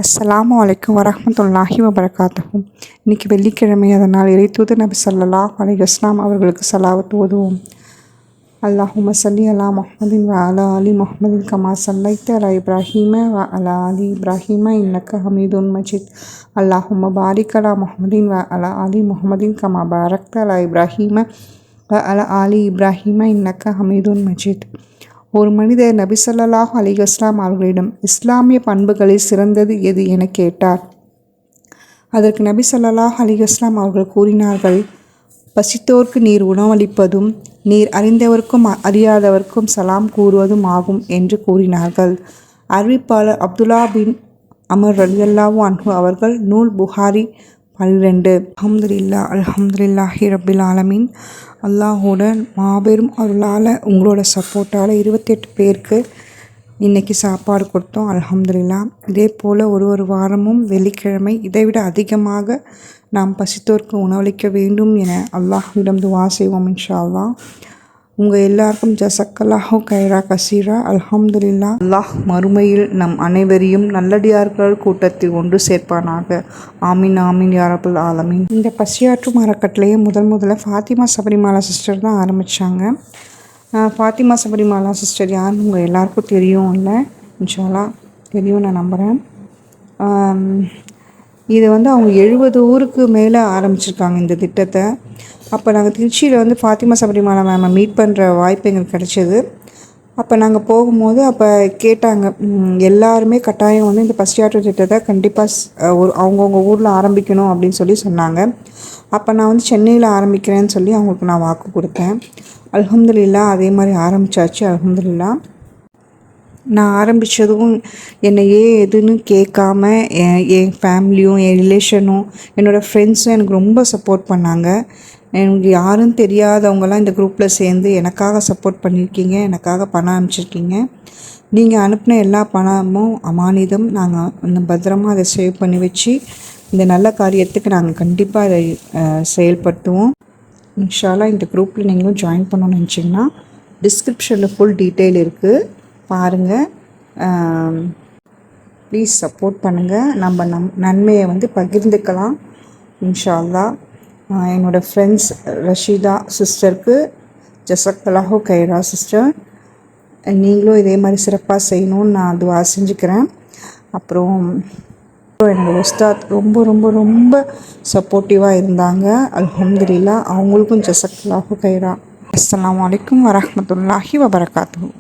அஸ்ஸலாமு அலைக்கும் வரஹ்மத்துல்லாஹி வபரகாத்துஹு. இன்றைக்கி வெள்ளிக்கிழமை, அதனால் இறைத்தூதர் நபி ஸல்லல்லாஹு அலைஹி வஸல்லம் அவர்களுக்கு ஸலாவத் ஓதுவோம். அல்லாஹும்ம ஸல்லி அலா முஹம்மதின் வ அலா ஆலி முஹம்மதின் கமா ஸல்லைத அலா இப்ராஹீம வ அலா ஆலி இப்ராஹீம இன்னக்க ஹமீதுன் மஜீத். அல்லாஹும்ம பாரிக் அலா முஹம்மதின் வ அலா ஆலி முஹம்மதின் கமா பாரக்த அலா இப்ராஹீம வ அலா ஆலி இப்ராஹீம இன்னக்க ஹமீதுன் மஜீத். ஒரு மனிதர் நபி ஸல்லல்லாஹு அலைஹி வஸல்லம் அவர்களிடம் இஸ்லாமிய பண்புகளில் சிறந்தது எது என கேட்டார். அதற்கு நபி ஸல்லல்லாஹு அலைஹி வஸல்லம் அவர்கள் கூறினார்கள், பசித்தோர்க்கு நீர் உணவளிப்பதும் நீர் அறிந்தவர்க்கும் அறியாதவர்க்கும் சலாம் கூறுவதும் ஆகும் என்று கூறினார்கள். அறிவிப்பாளர் அப்துல்லா பின் அமர் ரலியல்லாஹு அன்ஹு அவர்கள். நூல் புகாரி 12. அல்ஹம்துலில்லாஹி ரப்பில் ஆலமீன். அல்லாஹோட மாபெரும் அருளால், உங்களோட சப்போர்ட்டால் 28 பேருக்கு இன்றைக்கி சாப்பாடு கொடுத்தோம். அல்ஹம்துலில்லாஹ். இதே போல் ஒரு வாரமும் வெள்ளிக்கிழமை இதைவிட அதிகமாக நாம் பசித்தோர்க்கு உணவளிக்க வேண்டும் என அல்லாஹ்விடம் துவா செய்வோம் இன்ஷா அல்லாஹ். உங்கள் எல்லாருக்கும் ஜஸக்கல்லாஹு கைரா கசீரா. அல்ஹம்துலில்லாஹ். அல்லாஹ் மறுமையில் நம் அனைவரையும் நல்லடியார்கள் கூட்டத்தில் ஒன்று சேர்ப்பானாக. ஆமீன் ஆமீன் யா ரப்பல் ஆலமீன். இந்த பசியாற்றும் அறக்கட்டளையை முதல்ல ஃபாத்திமா சபரிமாலா சிஸ்டர் தான் ஆரம்பித்தாங்க. ஃபாத்திமா சபரிமாலா சிஸ்டர் யாருன்னு உங்கள் எல்லாருக்கும் தெரியும் இல்லை? இன்ஷா அல்லாஹ் தெரியும் நான் நம்புகிறேன். இது அவங்க 70 ஊருக்கு மேலே ஆரம்பிச்சிருக்காங்க இந்த திட்டத்தை. அப்போ நாங்கள் திருச்சியில் ஃபாத்திமா சபரிமாலா மேமை மீட் பண்ணுற வாய்ப்பு எங்களுக்கு கிடச்சிது. அப்போ நாங்கள் போகும்போது கேட்டாங்க, எல்லாருமே கட்டாயம் இந்த பசியாற்று திட்டத்தை கண்டிப்பாக அவங்கவுங்க ஊரில் ஆரம்பிக்கணும் அப்படின்னு சொன்னாங்க. அப்போ நான் சென்னையில் ஆரம்பிக்கிறேன்னு சொல்லி அவங்களுக்கு நான் வாக்கு கொடுத்தேன். அல்ஹம்துலில்லாஹ் அதே மாதிரி ஆரம்பித்தாச்சு. அல்ஹம்துலில்லாஹ். நான் ஆரம்பித்ததும் என்னை எதுன்னு கேட்காம என் ஃபேமிலியும் என் ரிலேஷனும் என்னோடய ஃப்ரெண்ட்ஸும் எனக்கு ரொம்ப சப்போர்ட் பண்ணாங்க. எனக்கு யாரும் தெரியாதவங்களாம் இந்த குரூப்பில் சேர்ந்து எனக்காக சப்போர்ட் பண்ணியிருக்கீங்க, எனக்காக பணம் அனுப்பிச்சிருக்கீங்க. நீங்கள் அனுப்பின எல்லா பணமும் அமானிதம். நாங்கள் பத்திரமா அதை சேவ் பண்ணி வச்சு இந்த நல்ல காரியத்துக்கு நாங்கள் கண்டிப்பாக அதை செயல்படுத்துவோம் இன்ஷா அல்லாஹ். இந்த குரூப்பில் நீங்களும் ஜாயின் பண்ணணும்னு நினச்சிங்கன்னா டிஸ்கிரிப்ஷனில் ஃபுல் டீட்டெயில் இருக்குது, பாருங்கள். ப்ளீஸ் சப்போர்ட் பண்ணுங்கள். நம்ம நன்மையை பகிர்ந்துக்கலாம் இன்ஷா அல்லாஹ். என்னோடய ஃப்ரெண்ட்ஸ் ரஷீதா சிஸ்டருக்கு ஜஸக்கல்லாஹு கைரா சிஸ்டர். நீங்களும் இதே மாதிரி சிறப்பாக செய்யணும்னு நான் துவா செஞ்சுக்கிறேன். அப்புறம் என்னோடய உஸ்தாத் ரொம்ப ரொம்ப ரொம்ப சப்போர்ட்டிவாக இருந்தாங்க. அல்ஹம்துலில்லாஹ். அவங்களுக்கும் ஜஸக்கல்லாஹு கைரா. அஸ்ஸலாமு அலைக்கும் வரஹ்மத்துல்லாஹி வபரகாத்துஹு.